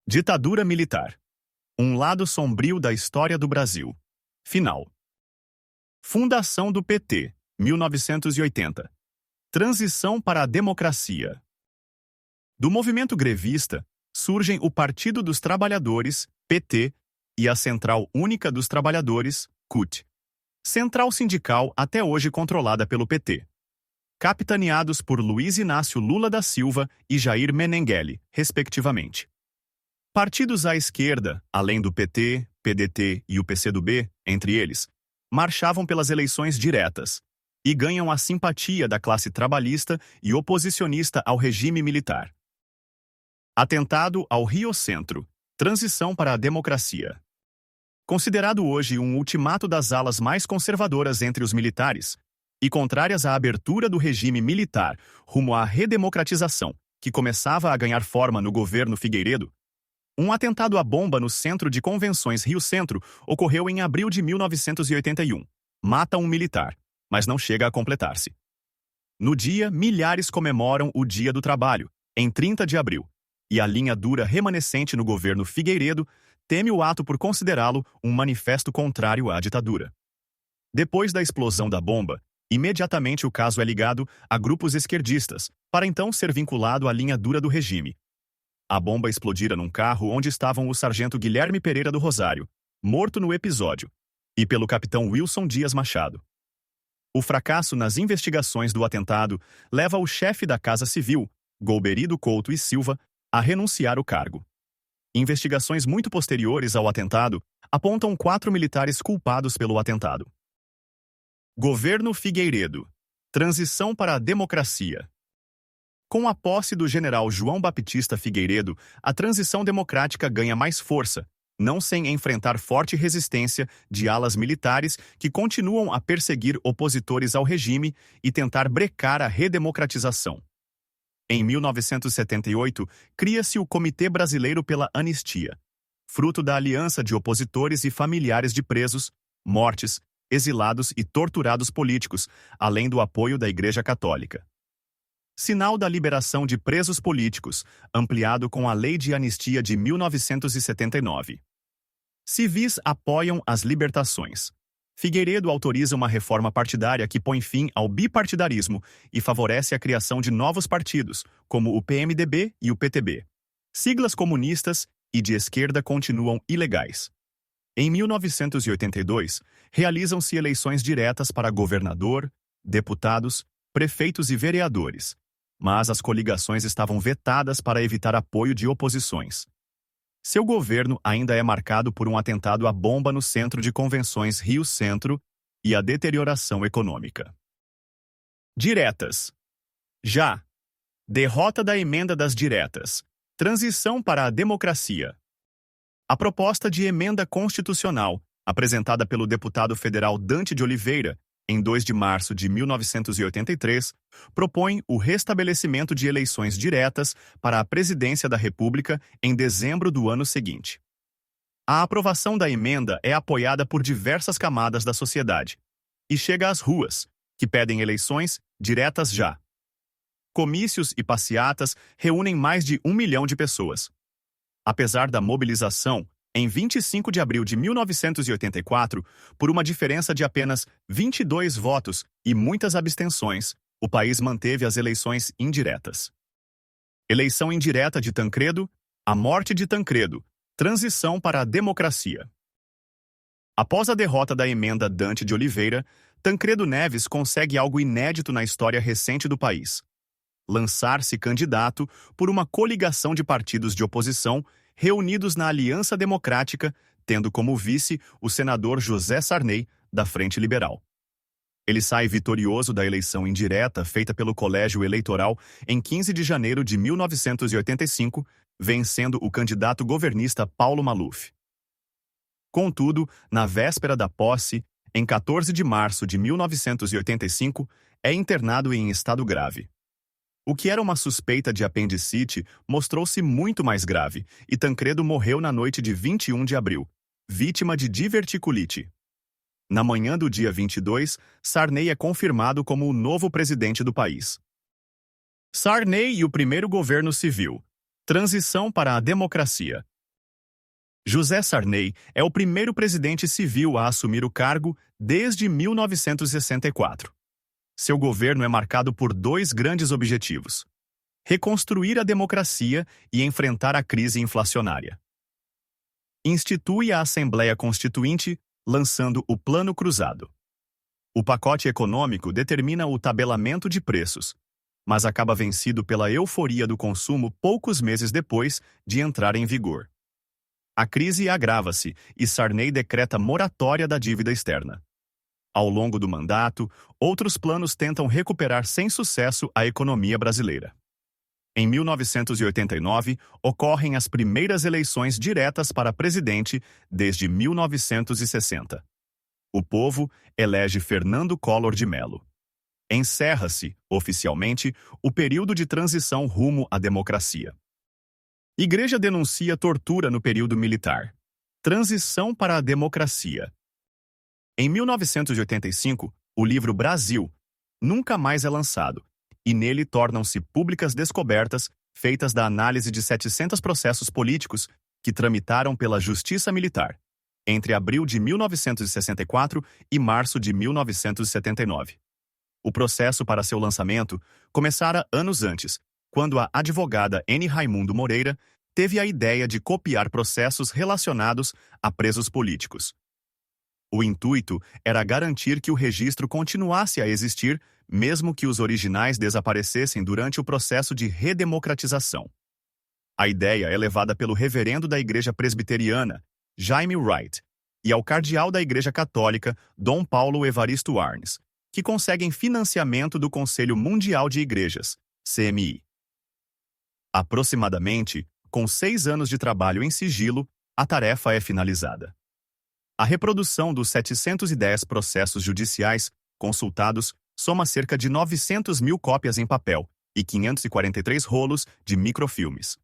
Ditadura militar. Um lado sombrio da história do Brasil. Final. Fundação do PT, 1980. Transição para a democracia. Do movimento grevista, surgem o Partido dos Trabalhadores, PT, e a Central Única dos Trabalhadores, CUT. Central sindical até hoje controlada pelo PT. Capitaneados por Luiz Inácio Lula da Silva e Jair Menenghelli, respectivamente. Partidos à esquerda, além do PT, PDT e o PCdoB, entre eles, marchavam pelas eleições diretas e ganham a simpatia da classe trabalhista e oposicionista ao regime militar. Atentado ao Rio Centro. Transição para a democracia. Considerado hoje um ultimato das alas mais conservadoras entre os militares e contrárias à abertura do regime militar rumo à redemocratização, que começava a ganhar forma no governo Figueiredo, um atentado à bomba no Centro de Convenções Rio Centro ocorreu em abril de 1981. Mata um militar, mas não chega a completar-se. No dia, milhares comemoram o Dia do Trabalho, em 30 de abril, e a linha dura remanescente no governo Figueiredo teme o ato por considerá-lo um manifesto contrário à ditadura. Depois da explosão da bomba, imediatamente o caso é ligado a grupos esquerdistas, para então ser vinculado à linha dura do regime. A bomba explodira num carro onde estavam o sargento Guilherme Pereira do Rosário, morto no episódio, e pelo capitão Wilson Dias Machado. O fracasso nas investigações do atentado leva o chefe da Casa Civil, Golbery Couto e Silva, a renunciar o cargo. Investigações muito posteriores ao atentado apontam 4 militares culpados pelo atentado. Governo Figueiredo. Transição para a democracia. Com a posse do general João Baptista Figueiredo, a transição democrática ganha mais força, não sem enfrentar forte resistência de alas militares que continuam a perseguir opositores ao regime e tentar brecar a redemocratização. Em 1978, cria-se o Comitê Brasileiro pela Anistia, fruto da aliança de opositores e familiares de presos, mortes, exilados e torturados políticos, além do apoio da Igreja Católica. Sinal da liberação de presos políticos, ampliado com a Lei de Anistia de 1979. Civis apoiam as libertações. Figueiredo autoriza uma reforma partidária que põe fim ao bipartidarismo e favorece a criação de novos partidos, como o PMDB e o PTB. Siglas comunistas e de esquerda continuam ilegais. Em 1982, realizam-se eleições diretas para governador, deputados, prefeitos e vereadores, mas as coligações estavam vetadas para evitar apoio de oposições. Seu governo ainda é marcado por um atentado à bomba no Centro de Convenções Rio Centro e a deterioração econômica. Diretas. Já. Derrota da emenda das diretas. Transição para a democracia. A proposta de emenda constitucional, apresentada pelo deputado federal Dante de Oliveira, em 2 de março de 1983, propõe o restabelecimento de eleições diretas para a presidência da República em dezembro do ano seguinte. A aprovação da emenda é apoiada por diversas camadas da sociedade e chega às ruas, que pedem eleições diretas já. Comícios e passeatas reúnem mais de 1 milhão de pessoas. Apesar da mobilização, em 25 de abril de 1984, por uma diferença de apenas 22 votos e muitas abstenções, o país manteve as eleições indiretas. Eleição indireta de Tancredo, a morte de Tancredo, transição para a democracia. Após a derrota da emenda Dante de Oliveira, Tancredo Neves consegue algo inédito na história recente do país: lançar-se candidato por uma coligação de partidos de oposição reunidos na Aliança Democrática, tendo como vice o senador José Sarney, da Frente Liberal. Ele sai vitorioso da eleição indireta feita pelo Colégio Eleitoral em 15 de janeiro de 1985, vencendo o candidato governista Paulo Maluf. Contudo, na véspera da posse, em 14 de março de 1985, é internado em estado grave. O que era uma suspeita de apendicite mostrou-se muito mais grave, e Tancredo morreu na noite de 21 de abril, vítima de diverticulite. Na manhã do dia 22, Sarney é confirmado como o novo presidente do país. Sarney e o primeiro governo civil. Transição para a democracia. José Sarney é o primeiro presidente civil a assumir o cargo desde 1964. Seu governo é marcado por dois grandes objetivos: reconstruir a democracia e enfrentar a crise inflacionária. Institui a Assembleia Constituinte, lançando o Plano Cruzado. O pacote econômico determina o tabelamento de preços, mas acaba vencido pela euforia do consumo poucos meses depois de entrar em vigor. A crise agrava-se e Sarney decreta moratória da dívida externa. Ao longo do mandato, outros planos tentam recuperar sem sucesso a economia brasileira. Em 1989, ocorrem as primeiras eleições diretas para presidente desde 1960. O povo elege Fernando Collor de Mello. Encerra-se, oficialmente, o período de transição rumo à democracia. Igreja denuncia tortura no período militar. Transição para a democracia. Em 1985, o livro Brasil nunca mais é lançado, e nele tornam-se públicas descobertas feitas da análise de 700 processos políticos que tramitaram pela Justiça Militar, entre abril de 1964 e março de 1979. O processo para seu lançamento começara anos antes, quando a advogada N. Raimundo Moreira teve a ideia de copiar processos relacionados a presos políticos. O intuito era garantir que o registro continuasse a existir, mesmo que os originais desaparecessem durante o processo de redemocratização. A ideia é levada pelo reverendo da Igreja Presbiteriana, Jaime Wright, e ao cardeal da Igreja Católica, Dom Paulo Evaristo Arnes, que conseguem financiamento do Conselho Mundial de Igrejas, CMI. Aproximadamente, com 6 anos de trabalho em sigilo, a tarefa é finalizada. A reprodução dos 710 processos judiciais consultados soma cerca de 900 mil cópias em papel e 543 rolos de microfilmes.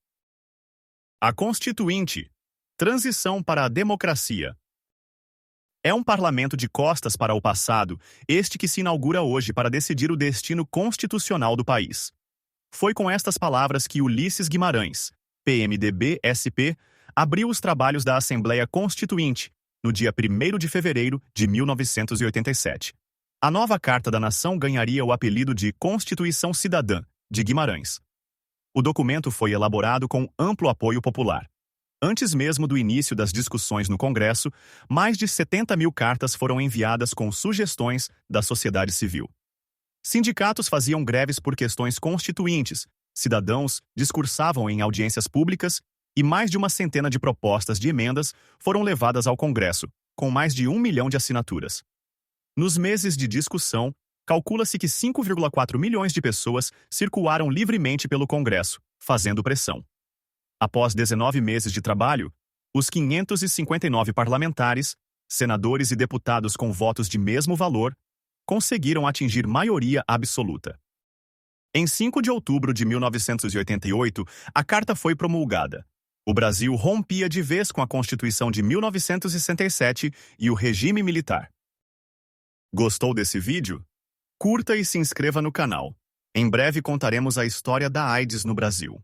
A Constituinte. Transição para a democracia. É um parlamento de costas para o passado, este que se inaugura hoje para decidir o destino constitucional do país. Foi com estas palavras que Ulisses Guimarães, PMDB-SP, abriu os trabalhos da Assembleia Constituinte, no dia 1º de fevereiro de 1987. A nova Carta da Nação ganharia o apelido de Constituição Cidadã, de Guimarães. O documento foi elaborado com amplo apoio popular. Antes mesmo do início das discussões no Congresso, mais de 70 mil cartas foram enviadas com sugestões da sociedade civil. Sindicatos faziam greves por questões constituintes, cidadãos discursavam em audiências públicas e mais de uma centena de propostas de emendas foram levadas ao Congresso, com mais de 1 milhão de assinaturas. Nos meses de discussão, calcula-se que 5,4 milhões de pessoas circularam livremente pelo Congresso, fazendo pressão. Após 19 meses de trabalho, os 559 parlamentares, senadores e deputados com votos de mesmo valor, conseguiram atingir maioria absoluta. Em 5 de outubro de 1988, a Carta foi promulgada. O Brasil rompia de vez com a Constituição de 1967 e o regime militar. Gostou desse vídeo? Curta e se inscreva no canal. Em breve contaremos a história da AIDS no Brasil.